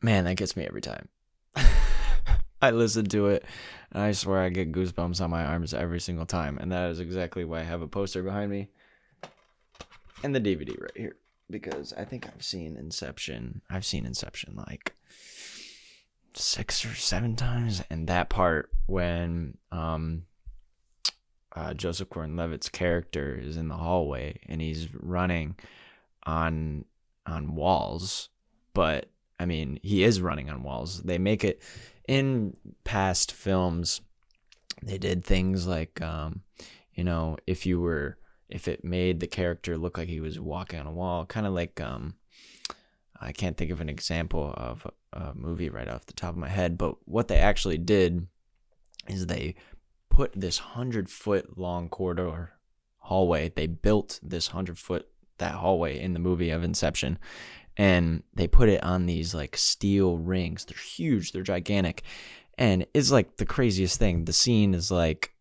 Man, that gets me every time. I listen to it, and I swear I get goosebumps on my arms every single time. And that is exactly why I have a poster behind me and the DVD right here. Because I think I've seen Inception. I've seen Inception like 6 or 7 times. And that part when Joseph Gordon-Levitt's character is in the hallway and he's running on walls, but I mean, he is running on walls. They make it in past films. They did things like, if it made the character look like he was walking on a wall, kind of like, I can't think of an example of a movie right off the top of my head, but what they actually did is they put this 100-foot long corridor hallway. They built this 100-foot that hallway in the movie of Inception, and they put it on these like steel rings. They're huge, they're gigantic, and it's like the craziest thing. The scene is like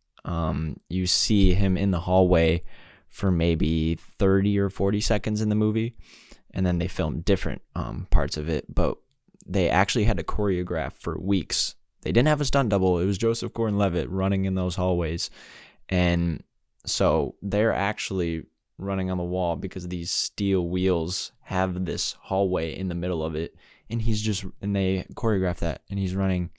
you see him in the hallway for maybe 30 or 40 seconds in the movie, and then they filmed different parts of it, but they actually had to choreograph for weeks. They didn't have a stunt double. It was Joseph Gordon-Levitt running in those hallways, and so they're actually running on the wall because these steel wheels have this hallway in the middle of it, and they choreograph that, and he's running.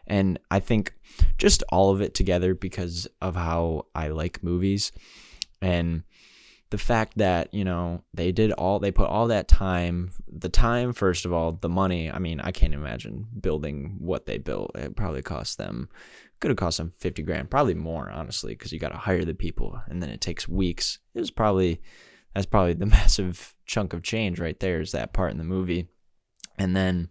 And I think just all of it together, because of how I like movies and the fact that, they put all that time, first of all, the money. I mean, I can't imagine building what they built. It probably could have cost them 50 grand, probably more, honestly, because you got to hire the people, and then it takes weeks. That's probably the massive chunk of change right there, is that part in the movie. And then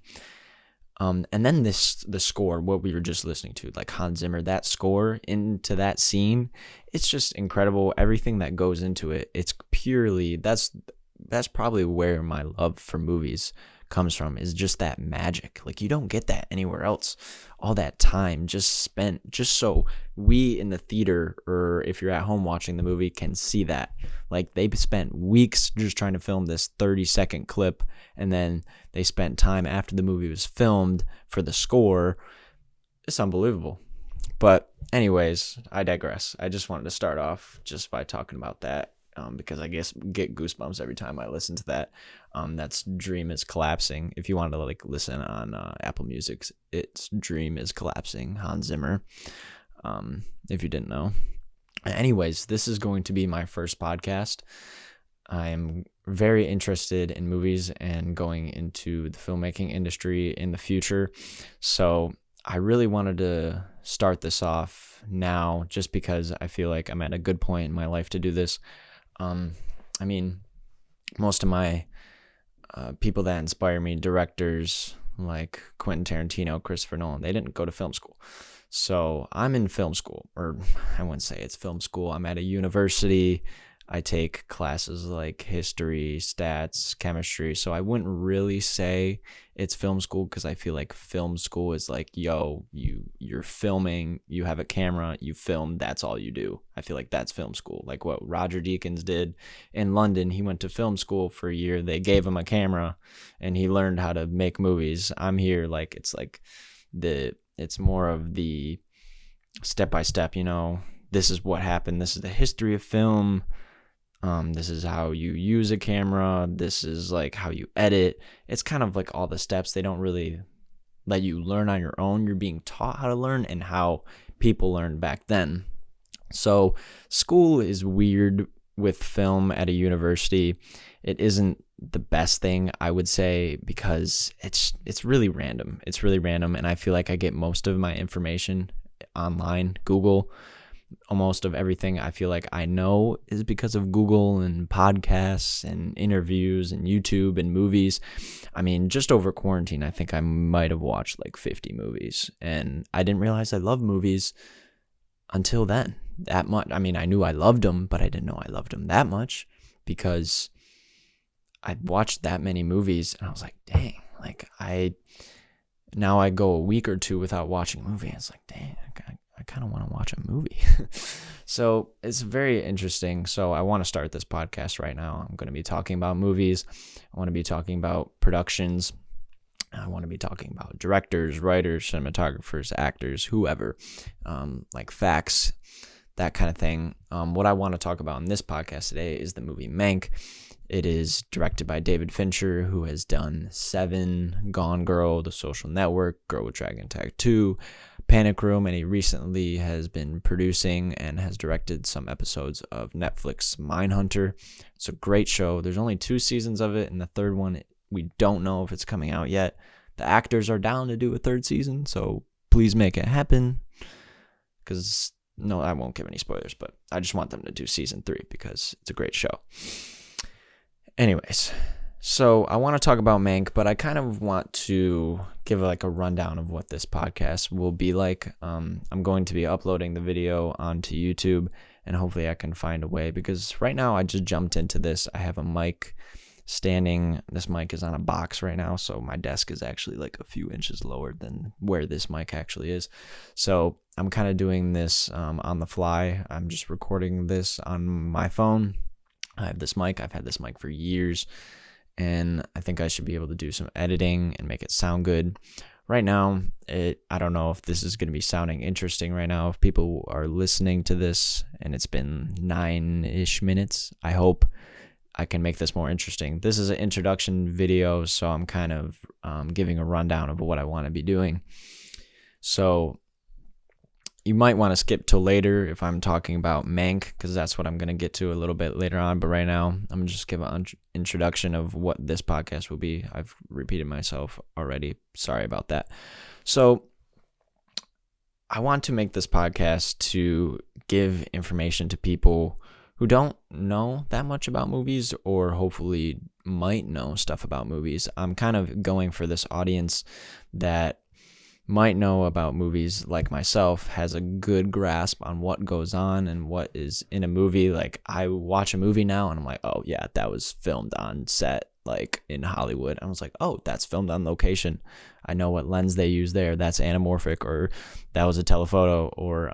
the score, what we were just listening to, like Hans Zimmer, that score into that scene, it's just incredible. Everything that goes into it, it's purely, that's probably where my love for movies comes from, is just that magic. Like, you don't get that anywhere else. All that time just spent just so we in the theater, or if you're at home watching the movie, can see that. Like, they spent weeks just trying to film this 30-second clip, and then they spent time after the movie was filmed for the score. It's unbelievable. But anyways, I digress. I just wanted to start off just by talking about that, because I guess get goosebumps every time I listen to that. That's Dream is Collapsing. If you wanted to listen on Apple Music, it's Dream is Collapsing, Hans Zimmer, if you didn't know. Anyways, this is going to be my first podcast. I'm very interested in movies and going into the filmmaking industry in the future. So I really wanted to start this off now, just because I feel like I'm at a good point in my life to do this. I mean, most of my people that inspire me, directors like Quentin Tarantino, Christopher Nolan, they didn't go to film school. So I'm in film school, or I wouldn't say it's film school. I'm at a university. I take classes like history, stats, chemistry. So I wouldn't really say it's film school, because I feel like film school is like, you're filming, you have a camera, you film, that's all you do. I feel like that's film school. Like what Roger Deakins did in London. He went to film school for a year. They gave him a camera and he learned how to make movies. I'm here, it's more of the step by step, this is what happened. This is the history of film. This is how you use a camera. This is like how you edit. It's kind of like all the steps. They don't really let you learn on your own. You're being taught how to learn and how people learned back then. So school is weird with film at a university. It isn't the best thing, I would say, because it's really random. It's really random, and I feel like I get most of my information online, Google. Almost of everything I feel like I know is because of Google and podcasts and interviews and YouTube and movies. I mean, just over quarantine, I think I might have watched like 50 movies, and I didn't realize I loved movies until then, that much. I mean, I knew I loved them, but I didn't know I loved them that much, because I watched that many movies and I was like, dang, like now I go a week or two without watching a movie. It's like, dang, I kind of want to watch a movie. So it's very interesting. So I want to start this podcast right now. I'm going to be talking about movies. I want to be talking about productions. I want to be talking about directors, writers, cinematographers, actors, whoever, like facts, that kind of thing. What I want to talk about in this podcast today is the movie Mank. It is directed by David Fincher, who has done Seven, Gone Girl, The Social Network, Girl with Dragon Tattoo, Panic Room, and he recently has been producing and has directed some episodes of Netflix Mindhunter. It's a great show. There's only 2 seasons of it, and the third one, we don't know if it's coming out yet. The actors are down to do a 3rd season, so please make it happen. Because, no, I won't give any spoilers, but I just want them to do season 3 because it's a great show. Anyways, so I want to talk about Mank, but I kind of want to give like a rundown of what this podcast will be like. I'm going to be uploading the video onto YouTube, and hopefully I can find a way, because right now I just jumped into this. I have a mic standing. This mic is on a box right now, so my desk is actually like a few inches lower than where this mic actually is. So I'm kind of doing this on the fly. I'm just recording this on my phone. I have this mic. I've had this mic for years, and I think I should be able to do some editing and make it sound good. Right now, I don't know if this is going to be sounding interesting right now. If people are listening to this and it's been 9-ish minutes, I hope I can make this more interesting. This is an introduction video, so I'm kind of giving a rundown of what I want to be doing. So you might want to skip till later if I'm talking about Mank, because that's what I'm going to get to a little bit later on. But right now, I'm going to just give an introduction of what this podcast will be. I've repeated myself already. Sorry about that. So I want to make this podcast to give information to people who don't know that much about movies, or hopefully might know stuff about movies. I'm kind of going for this audience that might know about movies like myself, has a good grasp on what goes on and what is in a movie. Like, I watch a movie now and I'm like, oh yeah, that was filmed on set, like in Hollywood. I was like, oh, that's filmed on location. I know what lens they use there. That's anamorphic, or that was a telephoto, or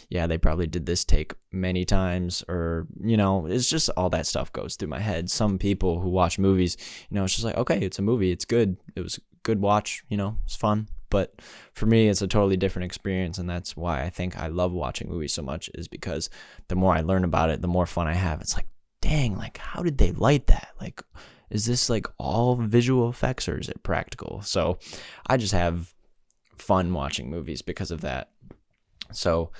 yeah, they probably did this take many times, or, you know, it's just all that stuff goes through my head. Some people who watch movies, you know, it's just like, okay, it's a movie, it's good. It was a good watch, you know, it's fun. But for me, it's a totally different experience, and that's why I think I love watching movies so much, is because the more I learn about it, the more fun I have. It's like, dang, like, how did they light that? Like, is this like all visual effects, or is it practical? So I just have fun watching movies because of that. So,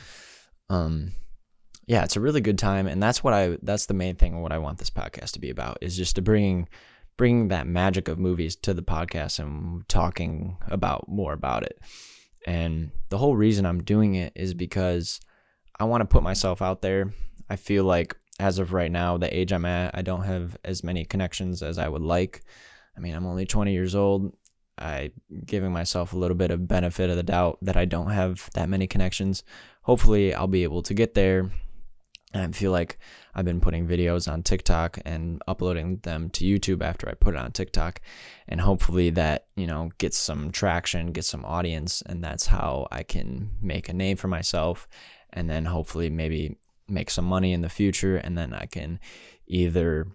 yeah, it's a really good time, and that's the main thing of what I want this podcast to be about, is just to bring that magic of movies to the podcast and talking about more about it. And the whole reason I'm doing it is because I want to put myself out there. I feel like as of right now, the age I'm at, I don't have as many connections as I would like. I mean, I'm only 20 years old. I'm giving myself a little bit of benefit of the doubt that I don't have that many connections. Hopefully I'll be able to get there. And I feel like I've been putting videos on TikTok and uploading them to YouTube after I put it on TikTok. And hopefully that, you know, gets some traction, gets some audience. And that's how I can make a name for myself. And then hopefully maybe make some money in the future. And then I can either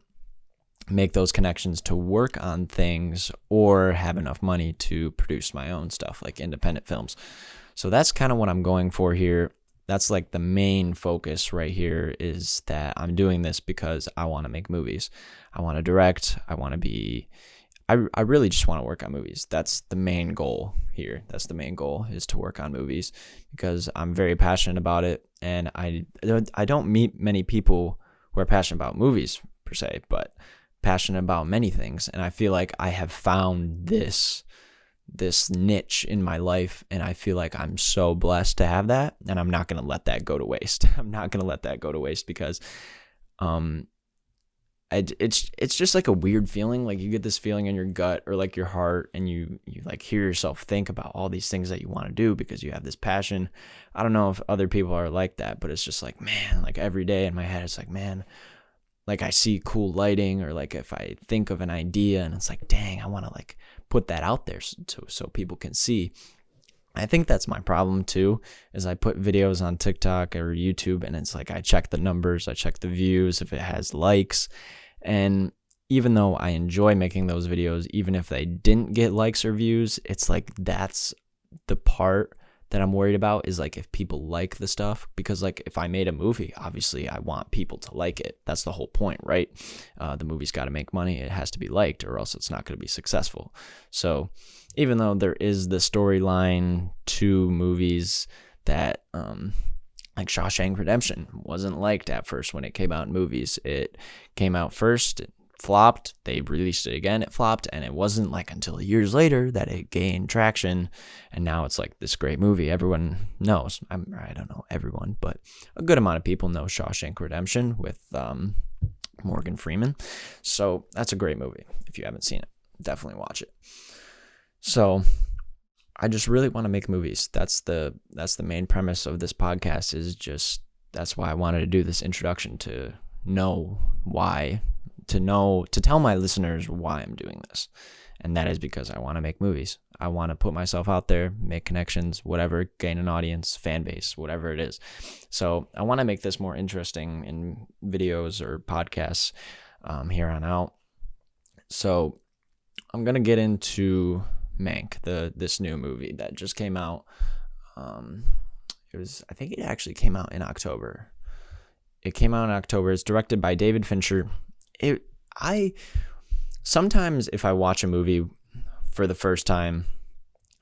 make those connections to work on things, or have enough money to produce my own stuff, like independent films. So that's kind of what I'm going for here. That's like the main focus right here, is that I'm doing this because I want to make movies. I want to direct. I really just want to work on movies. That's the main goal here. That's the main goal, is to work on movies, because I'm very passionate about it. And I don't meet many people who are passionate about movies per se, but passionate about many things. And I feel like I have found this niche in my life, and I feel like I'm so blessed to have that, and I'm not going to let that go to waste. I'm not going to let that go to waste, because it's just like a weird feeling. Like, you get this feeling in your gut, or like your heart, and you like hear yourself think about all these things that you want to do because you have this passion. I don't know if other people are like that, but it's just like, man, like every day in my head, it's like, man, like I see cool lighting, or like if I think of an idea and it's like, dang, I want to like put that out there so people can see. I think that's my problem too, is I put videos on TikTok or YouTube, and it's like I check the numbers, I check the views, if it has likes. And even though I enjoy making those videos, even if they didn't get likes or views, it's like that's the part that I'm worried about, is like if people like the stuff. Because like if I made a movie, obviously I want people to like it. That's the whole point, right? The movie's got to make money. It has to be liked, or else it's not going to be successful. So even though there is the storyline to movies that like Shawshank Redemption wasn't liked at first when it came out in movies. It came out first, it flopped, they released it again, it flopped, and it wasn't like until years later that it gained traction, and now it's like this great movie everyone knows. I don't know everyone, but a good amount of people know Shawshank Redemption with Morgan Freeman. So that's a great movie. If you haven't seen it, definitely watch it. So I just really want to make movies. That's the main premise of this podcast, is just, that's why I wanted to do this introduction, to know why, to tell my listeners why I'm doing this. And that is because I want to make movies. I want to put myself out there, make connections, whatever, gain an audience, fan base, whatever it is. So I want to make this more interesting in videos or podcasts here on out. So I'm going to get into Mank, this new movie that just came out. I think it actually came out in October. It came out in October. It's directed by David Fincher. Sometimes if I watch a movie for the first time,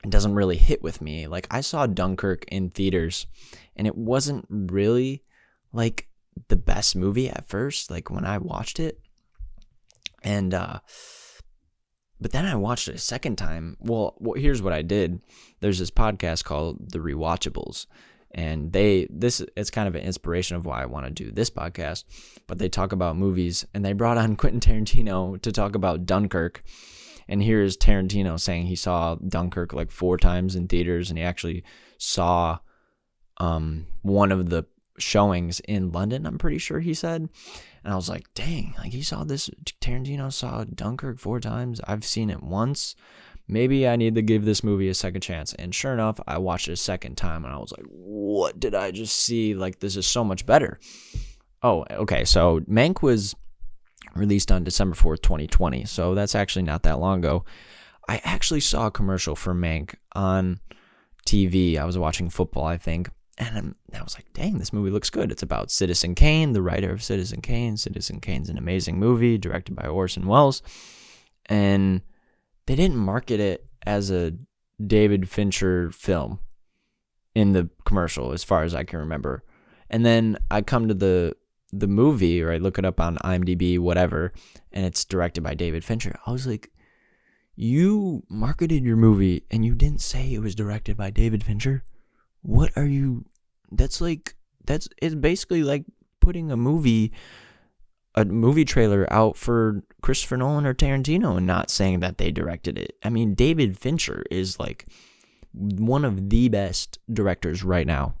it doesn't really hit with me. Like, I saw Dunkirk in theaters, and it wasn't really like the best movie at first, like when I watched it. And but then I watched it a second time. Well, here's what I did. There's this podcast called The Rewatchables, and it's kind of an inspiration of why I want to do this podcast. But they talk about movies, and they brought on Quentin Tarantino to talk about Dunkirk. And here's Tarantino saying he saw Dunkirk like 4 times in theaters, and he actually saw one of the showings in London, I'm pretty sure he said. And I was like, dang, like Tarantino saw Dunkirk 4 times. I've seen it once. Maybe I need to give this movie a second chance. And sure enough, I watched it a second time, and I was like, what did I just see? Like, this is so much better. Oh, okay. So Mank was released on December 4th, 2020. So that's actually not that long ago. I actually saw a commercial for Mank on TV. I was watching football, I think. And I was like, dang, this movie looks good. It's about Citizen Kane, the writer of Citizen Kane. Citizen Kane's an amazing movie directed by Orson Welles. And they didn't market it as a David Fincher film in the commercial, as far as I can remember. And then I come to the movie, or I look it up on IMDb, whatever, and it's directed by David Fincher. I was like, you marketed your movie and you didn't say it was directed by David Fincher? What are you? It's basically like putting a movie trailer out for Christopher Nolan or Tarantino and not saying that they directed it. I mean, David Fincher is like one of the best directors right now,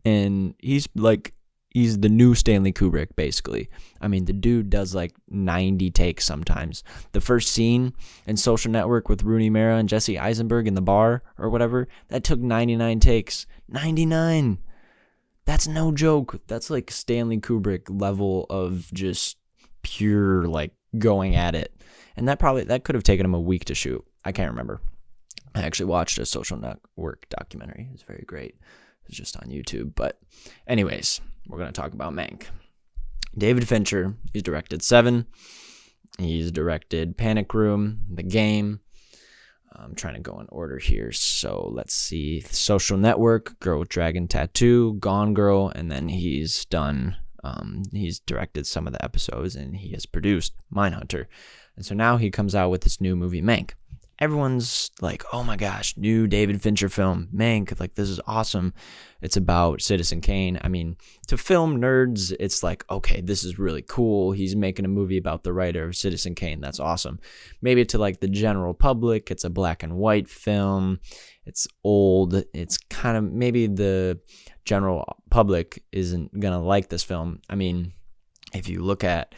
and he's the new Stanley Kubrick, basically. I mean, the dude does like 90 takes sometimes. The first scene in Social Network with Rooney Mara and Jesse Eisenberg in the bar or whatever, that took 99 takes. 99! That's no joke. That's like Stanley Kubrick level of just pure, like, going at it. And that could have taken him a week to shoot. I can't remember. I actually watched a Social Network documentary. It was very great. It was just on YouTube. But anyways, we're going to talk about Mank. David Fincher, he's directed Seven. He's directed Panic Room, The Game. I'm trying to go in order here. So let's see. Social Network, Girl with Dragon Tattoo, Gone Girl, and then he's directed some of the episodes, and he has produced Mindhunter. And so now he comes out with this new movie, Mank. Everyone's like, oh my gosh, new David Fincher film, Mank, like, this is awesome. It's about Citizen Kane. I mean, to film nerds, it's like, okay, this is really cool. He's making a movie about the writer of Citizen Kane. That's awesome. Maybe to like the general public, it's a black and white film. It's old. It's kind of, maybe the general public isn't going to like this film. I mean, if you look at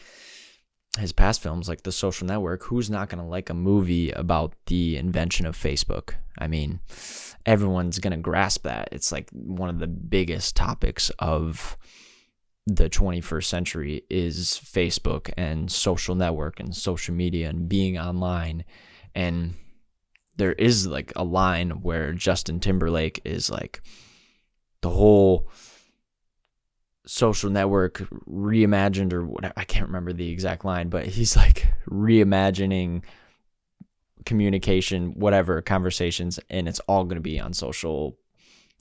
his past films, like The Social Network, who's not going to like a movie about the invention of Facebook? I mean, everyone's going to grasp that. It's like one of the biggest topics of the 21st century is Facebook and social network and social media and being online. And there is like a line where Justin Timberlake is like the whole social network reimagined, or whatever. I can't remember the exact line, but he's like reimagining communication, whatever, conversations, and it's all going to be on social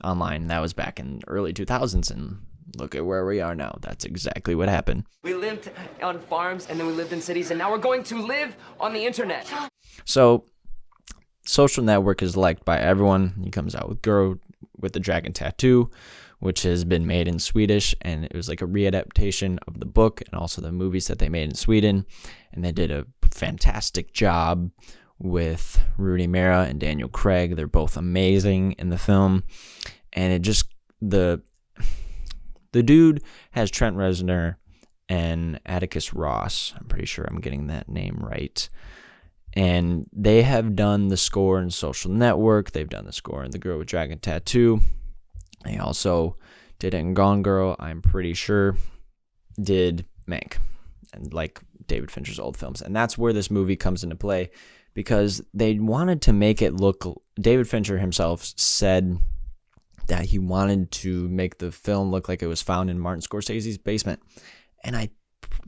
online. That was back in early 2000s, and look at where we are now. That's exactly what happened. We lived on farms, and then we lived in cities, and now we're going to live on the internet. So social network is liked by everyone. He comes out with Girl with the Dragon Tattoo, which has been made in Swedish, and it was like a readaptation of the book and also the movies that they made in Sweden, and they did a fantastic job with Rooney Mara and Daniel Craig. They're both amazing in the film, and it just the dude has Trent Reznor and Atticus Ross. I'm pretty sure I'm getting that name right. And they have done the score in Social Network. They've done the score in The Girl with Dragon Tattoo. They also did it in Gone Girl, I'm pretty sure. Did Mank, and like David Fincher's old films. And that's where this movie comes into play, because they wanted to make it look, David Fincher himself said that he wanted to make the film look like it was found in Martin Scorsese's basement. And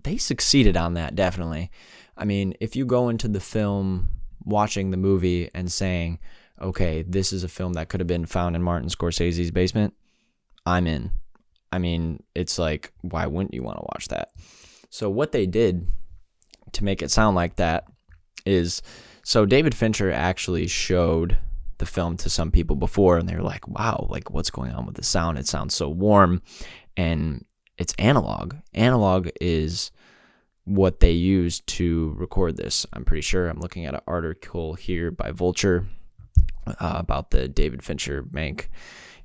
they succeeded on that, definitely. I mean, if you go into the film watching the movie and saying, okay, this is a film that could have been found in Martin Scorsese's basement, I'm in. I mean, it's like, why wouldn't you want to watch that? So what they did to make it sound like that is, so David Fincher actually showed the film to some people before, and they were like, wow, like what's going on with the sound? It sounds so warm, and it's analog. Analog is what they use to record this. I'm pretty sure. I'm looking at an article here by Vulture about the David Fincher Mank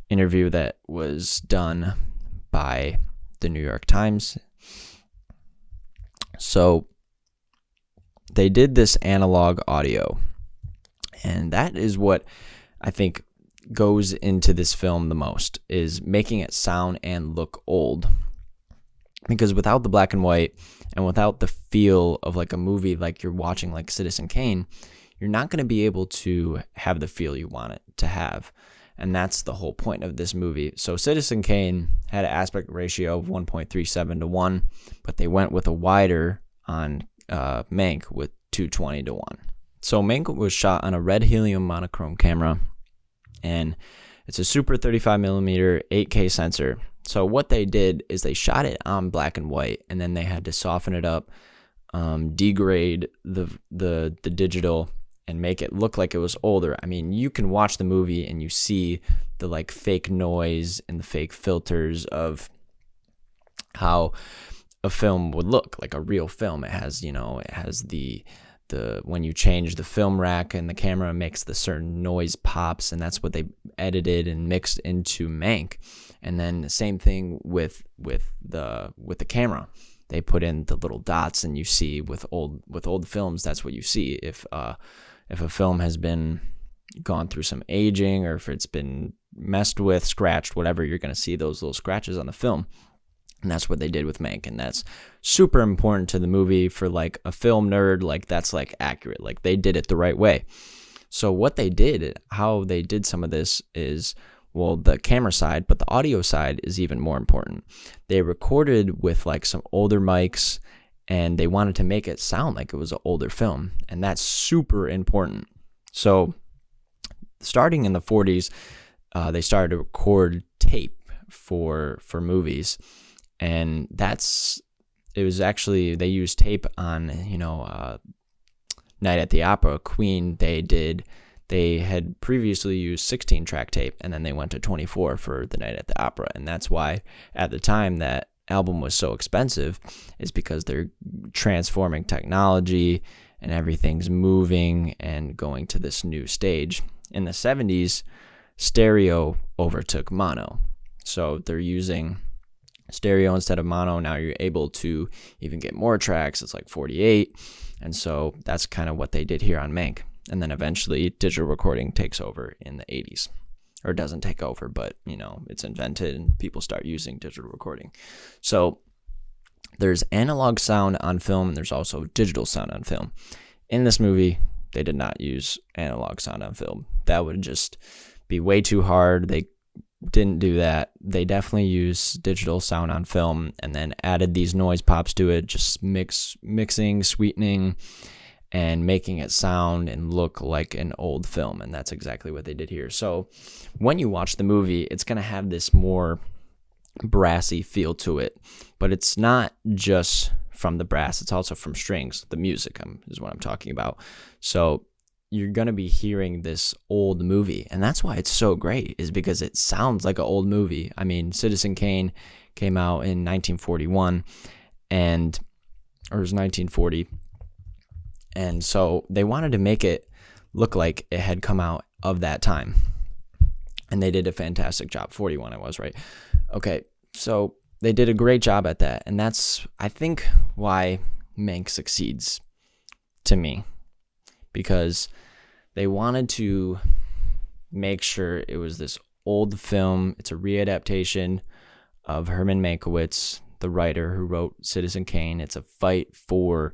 interview that was done by the New York Times. So they did this analog audio, and that is what I think goes into this film the most, is making it sound and look old. Because without the black and white and without the feel of like a movie like you're watching like Citizen Kane, you're not going to be able to have the feel you want it to have. And that's the whole point of this movie. So Citizen Kane had an aspect ratio of 1.37 to 1, but they went with a wider on Mank with 220 to 1. So Mank was shot on a red helium monochrome camera, and it's a super 35mm 8K sensor. So what they did is they shot it on black and white, and then they had to soften it up, degrade the digital, and make it look like it was older. I mean, you can watch the movie and you see the like fake noise and the fake filters of how a film would look, like a real film. It has, it has the when you change the film rack and the camera makes the certain noise pops, and that's what they edited and mixed into Mank. And then the same thing with the camera. They put in the little dots, and you see with old films, that's what you see. If a film has been gone through some aging, or if it's been messed with, scratched, whatever, you're going to see those little scratches on the film. And that's what they did with Mank, and that's super important to the movie for like a film nerd. Like that's like accurate. Like they did it the right way. So what they did, how they did some of this is, well, the camera side, but the audio side is even more important. They recorded with like some older mics, and they wanted to make it sound like it was an older film, and that's super important. So starting in the 40s, they started to record tape for movies. And it was actually, they used tape on, Night at the Opera, Queen, they had previously used 16-track tape, and then they went to 24 for the Night at the Opera. And that's why at the time that album was so expensive, is because they're transforming technology and everything's moving and going to this new stage. In the 70s, stereo overtook mono. So they're using stereo instead of mono. Now you're able to even get more tracks. It's like 48. And so that's kind of what they did here on Mank. And then eventually digital recording takes over in the 80s, or doesn't take over, but it's invented and people start using digital recording. So there's analog sound on film and there's also digital sound on film. In this movie, they did not use analog sound on film. That would just be way too hard. They didn't do that. They definitely used digital sound on film and then added these noise pops to it, just mixing, sweetening, and making it sound and look like an old film. And that's exactly what they did here. So when you watch the movie, it's going to have this more brassy feel to it, but it's not just from the brass, it's also from strings. The music is what I'm talking about. So you're going to be hearing this old movie, and that's why it's so great, is because it sounds like an old movie. I mean, Citizen Kane came out in 1941, or it was 1940, and so they wanted to make it look like it had come out of that time, and they did a fantastic job. 41, I was right. Okay, so they did a great job at that, and that's, I think, why Mank succeeds to me, because they wanted to make sure it was this old film. It's a readaptation of Herman Mankiewicz, the writer who wrote Citizen Kane. It's a fight for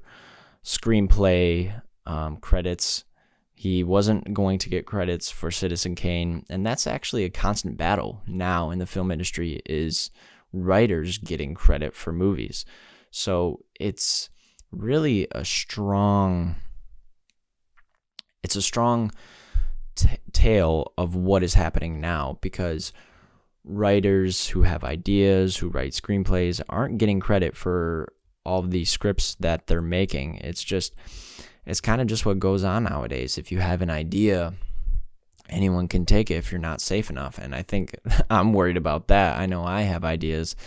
screenplay credits. He wasn't going to get credits for Citizen Kane, and that's actually a constant battle now in the film industry, is writers getting credit for movies. So it's really a strong tale of what is happening now, because writers who have ideas, who write screenplays, aren't getting credit for all of these scripts that they're making. It's kind of just what goes on nowadays. If you have an idea, anyone can take it if you're not safe enough. And I think I'm worried about that. I know I have ideas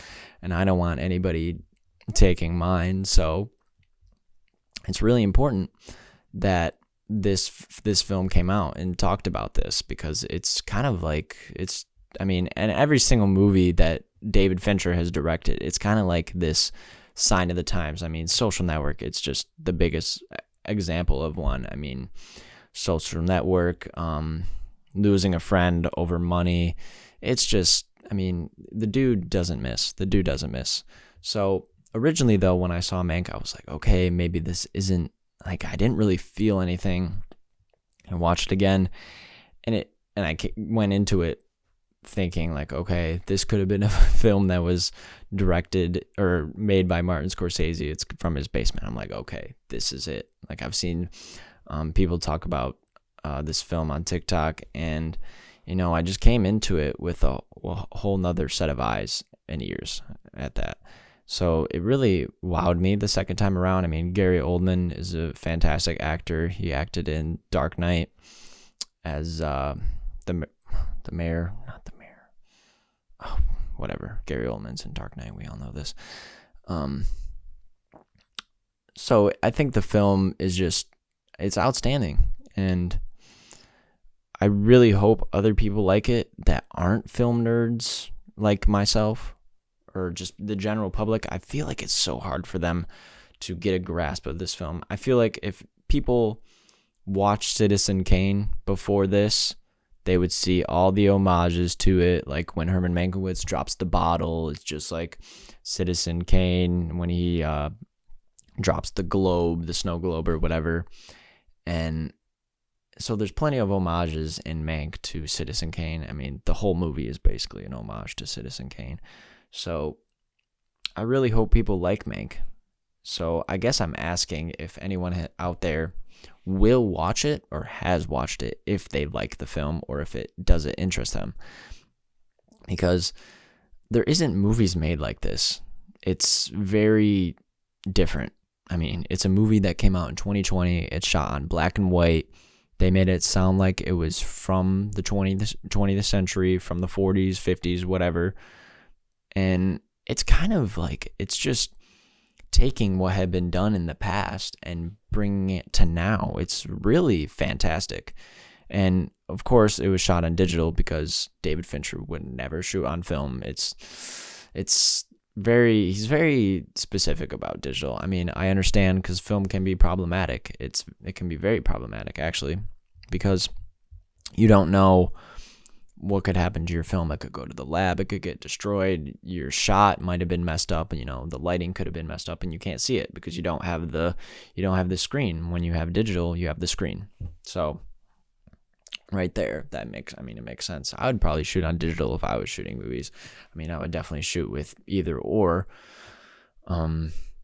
and I don't want anybody taking mine. So it's really important that this film came out and talked about this, because it's kind of like, and every single movie that David Fincher has directed, it's kind of like this sign of the times. I mean, Social Network, it's just the biggest example of one. I mean, Social Network, Losing a Friend Over Money. It's just, the dude doesn't miss. So originally, though, when I saw Mank, I was like, okay, maybe this isn't, I didn't really feel anything. I watched it again, and I went into it thinking like, okay, this could have been a film that was directed or made by Martin Scorsese. It's from his basement. I'm like, okay, this is it. Like, I've seen people talk about this film on TikTok, and I just came into it with a whole nother set of eyes and ears at that. So it really wowed me the second time around. Gary Oldman is a fantastic actor. He acted in Dark Knight as the mayor, not the mayor. Oh, whatever. Gary Oldman's in Dark Knight. We all know this. So I think the film is it's outstanding. And I really hope other people like it that aren't film nerds like myself, or just the general public. I feel like it's so hard for them to get a grasp of this film. I feel like if people watched Citizen Kane before this, they would see all the homages to it. Like when Herman Mankiewicz drops the bottle, it's just like Citizen Kane when he drops the globe, the snow globe or whatever. And so there's plenty of homages in Mank to Citizen Kane. The whole movie is basically an homage to Citizen Kane. So I really hope people like Mank. So I guess I'm asking if anyone out there will watch it or has watched it, if they like the film or if it doesn't interest them. Because there isn't movies made like this. It's very different. It's a movie that came out in 2020. It's shot on black and white. They made it sound like it was from the 20th century, from the 40s, 50s, whatever. And it's kind of like, it's just taking what had been done in the past and bringing it to now. It's really fantastic. And of course, it was shot on digital because David Fincher would never shoot on film. He's very specific about digital. I understand, because film can be problematic. It can be very problematic, actually, because you don't know what could happen to your film? It could go to the lab, it could get destroyed, your shot might have been messed up, and the lighting could have been messed up and you can't see it because you don't have the screen. When you have digital, you have the screen. So right there, it makes sense. I would probably shoot on digital if I was shooting movies. I would definitely shoot with either or.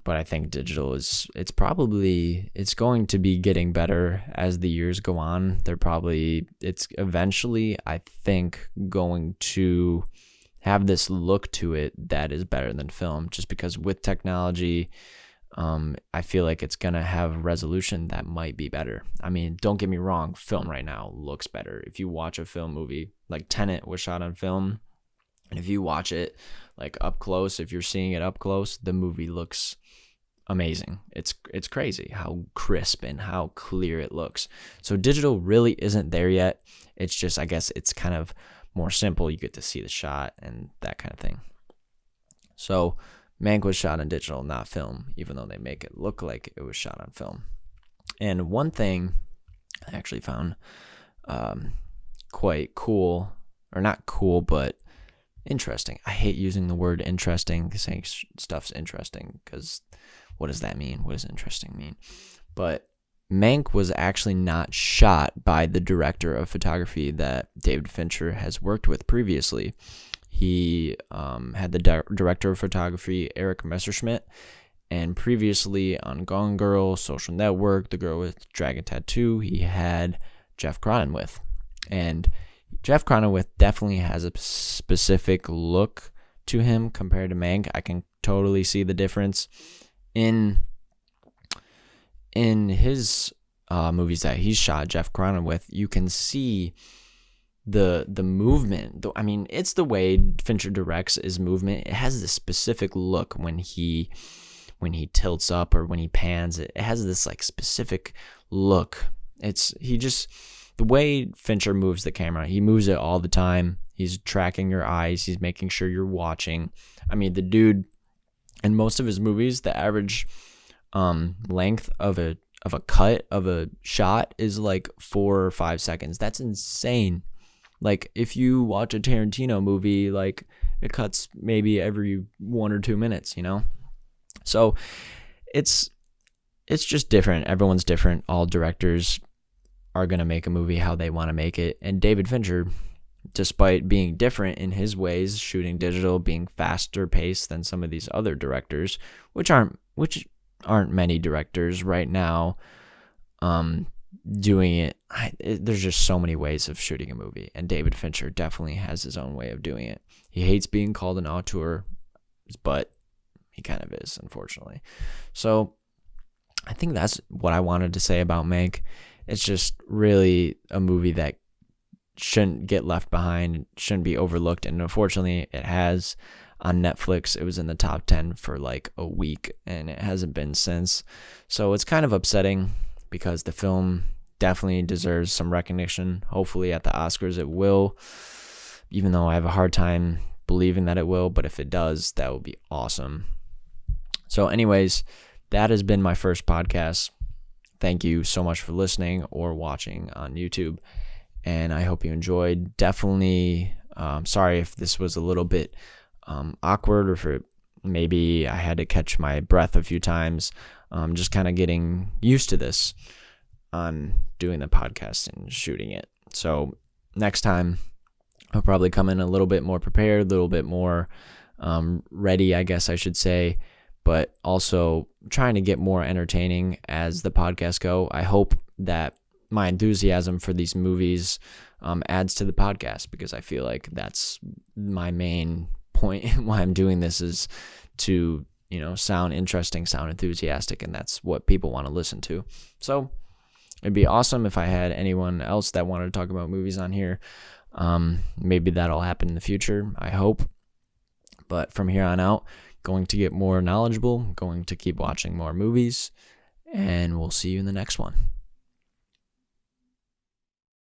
But I think digital it's going to be getting better as the years go on. It's eventually, I think, going to have this look to it that is better than film, just because with technology, I feel like it's going to have resolution that might be better. Don't get me wrong, film right now looks better. If you watch a film movie, like Tenet was shot on film, and if you watch it like up close, if you're seeing it up close, the movie looks amazing. It's crazy how crisp and how clear it looks. So digital really isn't there yet. It's just, I guess it's kind of more simple. You get to see the shot and that kind of thing. So Mank was shot on digital, not film, even though they make it look like it was shot on film. And one thing I actually found quite cool, or not cool, but interesting. I hate using the word interesting, saying stuff's interesting, because what does that mean? What does interesting mean? But Mank was actually not shot by the director of photography that David Fincher has worked with previously. He had the director of photography, Eric Messerschmidt, and previously on Gone Girl, Social Network, The Girl with Dragon Tattoo, he had Jeff Cronenweth. And Jeff Cronenweth definitely has a specific look to him compared to Mank. I can totally see the difference in his movies that he's shot. Jeff Cronenweth, you can see the movement. It's the way Fincher directs his movement. It has this specific look when he tilts up or when he pans. It has this like specific look. The way Fincher moves the camera, he moves it all the time. He's tracking your eyes. He's making sure you're watching. The dude, in most of his movies, the average length of a cut of a shot is like 4 or 5 seconds. That's insane. Like if you watch a Tarantino movie, like it cuts maybe every 1 or 2 minutes, So it's just different. Everyone's different. All directors are going to make a movie how they want to make it. And David Fincher, despite being different in his ways, shooting digital, being faster paced than some of these other directors, which aren't many directors right now doing it. There's just so many ways of shooting a movie, and David Fincher definitely has his own way of doing it. He hates being called an auteur, but he kind of is, unfortunately. So I think that's what I wanted to say about Mank. It's just really a movie that shouldn't get left behind, shouldn't be overlooked, and unfortunately it has. On Netflix, it was in the top 10 for like a week, and it hasn't been since. So it's kind of upsetting because the film definitely deserves some recognition. Hopefully at the Oscars it will, even though I have a hard time believing that it will, but if it does, that would be awesome. So anyways, that has been my first podcast. Thank you so much for listening or watching on YouTube, and I hope you enjoyed. Definitely sorry if this was a little bit awkward, or if maybe I had to catch my breath a few times. Just kind of getting used to this on doing the podcast and shooting it. So next time I'll probably come in a little bit more prepared, a little bit more ready, I guess I should say, but also trying to get more entertaining as the podcasts go. I hope that my enthusiasm for these movies adds to the podcast, because I feel like that's my main point why I'm doing this, is to sound interesting, sound enthusiastic, and that's what people want to listen to. So it'd be awesome if I had anyone else that wanted to talk about movies on here. Maybe that'll happen in the future, I hope. But from here on out, going to get more knowledgeable, going to keep watching more movies, and we'll see you in the next one.